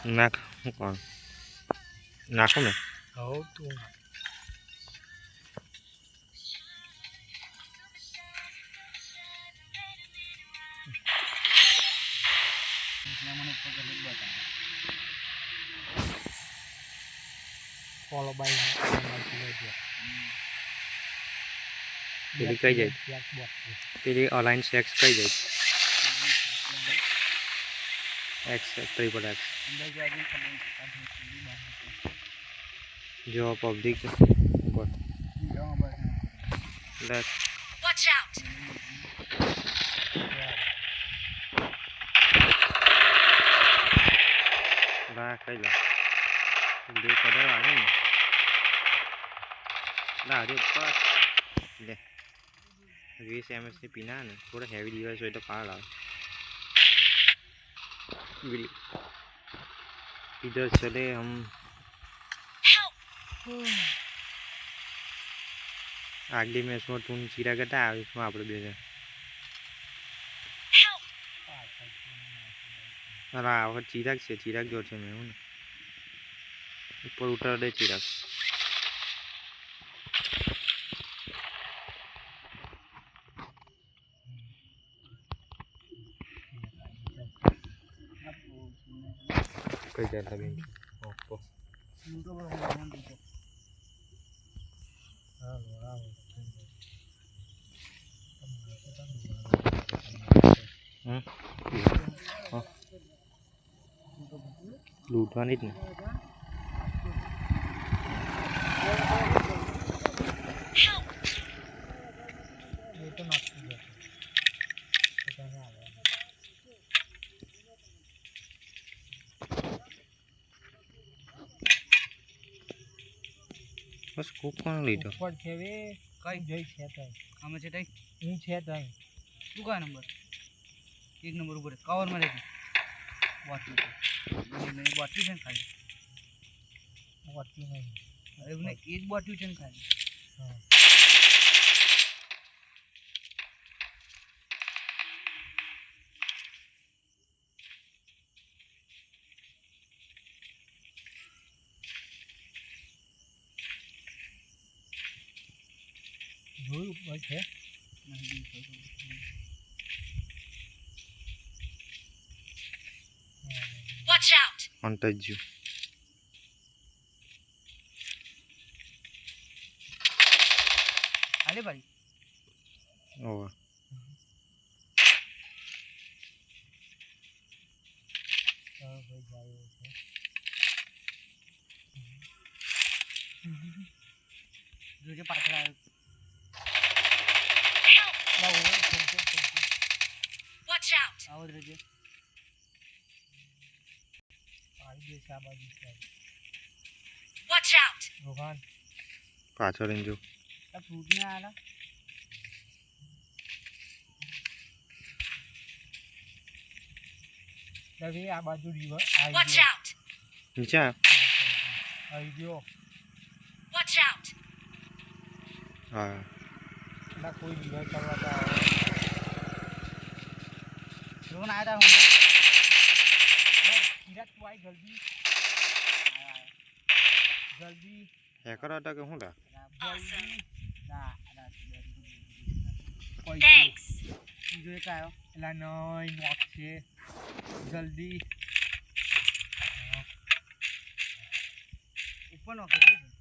નાખ હું કોણ નાખું ને હો તું ફોલો બાય પેલી કઈ જાય પેલી અલાઇન સેક્સ કઈ જાય એક્સ ટ્રિપલ એક્સ જો પબ્લિક ઉપર લેટ Watch out! લા કઈ લા બે કલર આવે ને લા અરે બસ લે 20 ml ની પીના ને થોડા હેવી ડિવાઇસ હોય તો પાર આવે इधर चले हम આગલી મેચમાં તું ચીરા કરતા આવીશું આપણે બે જણ અરે આ વખત ચિરાગ છે ચિરાગ જો છે મેં હું ને ઉપર ઉતાર દે ચિરાગ કઈ જતા બેન ઓપ્પો લૂંટવાની જ ને બસ કોક કોણ લીધો ઉપર છે વે કઈ જઈ છે તઈ આમાં છે તઈ હું છે તઈ તું કા નંબર 1 નંબર ઉપર કવર માં રહેતી બોટલી નહીં બોટલી છે ખાલી બોટલી નહીં અરે મને એક બોટલી છે ખાલી હા જોયું બસ છે Watch out! અંતજ્યુ આલે ભાઈ ઓવા ભાઈ જાયો છે જોજે પાછળ આવ્યો Watch out! આવો રહેજે આવી દે સા બાજુ છે Watch out! રોહાન પાછળ જો આ ફ્રૂટ ને આલા હવે આ બાજુ રીવર Watch out! નીચે આવી ગયો Watch out! હા ના કોઈ રીવર કરવા તો આવે રોહન આયા હું કિરાત તું આય જલ્દી જલ્દી હેકર હતા કે શું લા જલ્દી ના કોઈ Thanks! બીજો એક આવ્યો એલા નહીં નોક છે જલ્દી ઉપર નોક છે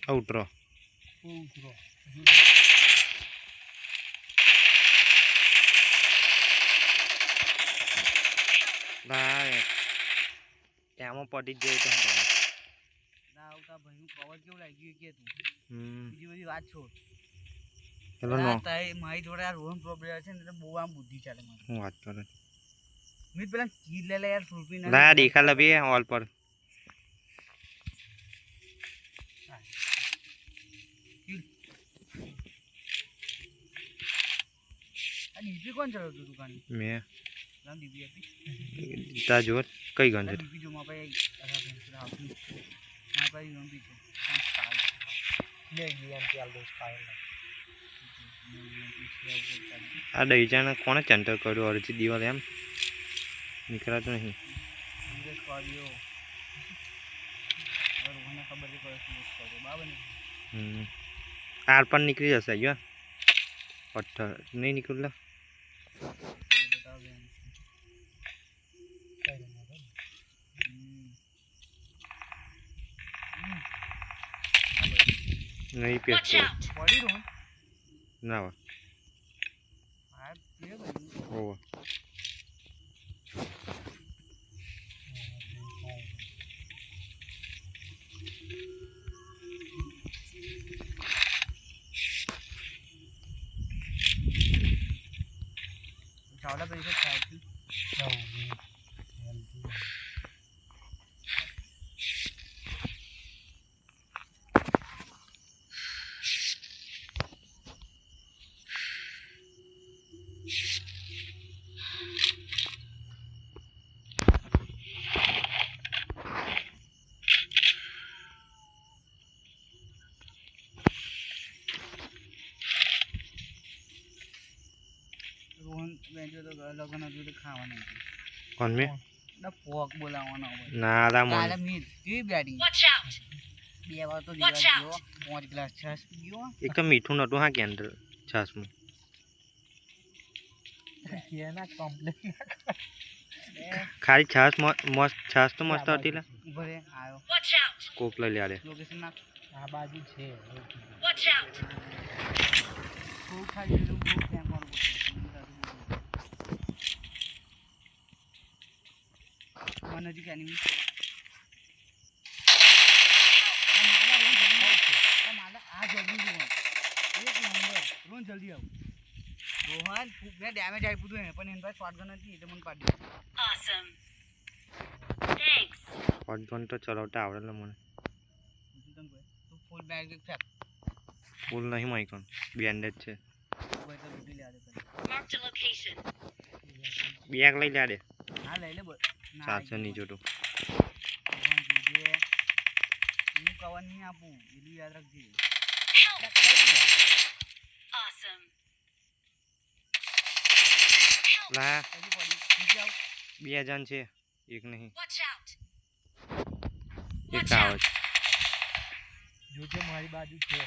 આઉટરો ઉતરો ભાઈ ત્યાં પડી જ જાય તો ના આવતા ભાઈ નું કવર કેવું લાગ્યું કે તું હમ બીજી બધી વાત છોડ હેલો નો મારી જોડે આ રોહન પ્રોબ્લેમ છે ને એટલે બહુ આમ બુદ્ધિ ચાલે મારી હું વાત કરે મિત પેલા ચીર લે લે યાર ફૂલપી ના દેખા લબી ઓલ પર આ ડીપી કોણ ચલાવતું દુકાન મેં નામ ડીપી આપી તા જો કઈ ગન છે ડીપી જો માપા આવતી માપા નોંધી છે લે ગઈ એમ ચાલ દો સ્પાયર આ દહીચાને કોણે ચંટર કર્યો અરજી દિવાલ એમ નીકળાતું નહીં. ધીરજ પાડ્યો રોહનને ખબર છે કયો સિલેક્ટ કર્યો બરાબર ને આર પણ નીકળી જશે જો પથ્થર નહીં નીકળેલા નહીં Watch પેસ્ટ out! પડી રોહન ના હોય આ પ્લે બન્યું ઓવર ચાવડા પૈસા થાય છે રોહન બેંજો તો લગન હતું તો ખાવાનું કોણ મેં પોક બોલાવવાનો હોય ના રા કાલે મન મીટ કેવી બેટિંગ Watch out! 2 વાર તો Watch દીવા out. ગયો 5 ગ્લાસ છાશ પી ગયો એક તો મીઠું નહોતું હા કે અંદર છાસમાં ખાલી છાસ મસ્ત છાસ તો મસ્ત હતી લે ભરે આવ્યો Watch out! કોક લઈ લે લોકેશન નાખ આ બાજુ છે Watch out! બહુ ખાઈ લીધું બહુ ફેંકવાનું પડશે મને નજીક એનિમી આ જલ્દી રોહન એક નંબર રોહન જલ્દી આવ રોહન મેં ડેમેજ આપ્યું હતું પણ એની પાસે શોટગન હતી એટલે મને પાડી Awesome! Thanks! શોટગન તો ચલાવતા આવડે ને મને તું ફૂલ બેગ ફેંક ફૂલ નહીં માઈકન બેન્ડેજ છે ભાઈ તો લૂટી લે આજે Marked a location. બેગ લઈ લે હા લઈ લે સાતસો નીચે તો જોજે હું કવર નહીં આપું એટલું યાદ રાખજે Help! Awesome! લા કદી પડી નીચે આવ 2 જણ છે એક નહીં Watch out! એક Watch આવે out! છે જોજે મારી બાજુ છે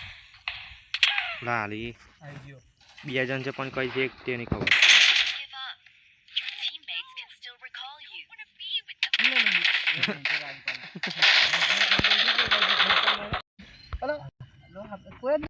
લા લી આવી ગયો 2 જણ છે પણ કઈ છે તે નહીં ખબર Give up. Your teammates can still recall you. Want to be with them. લે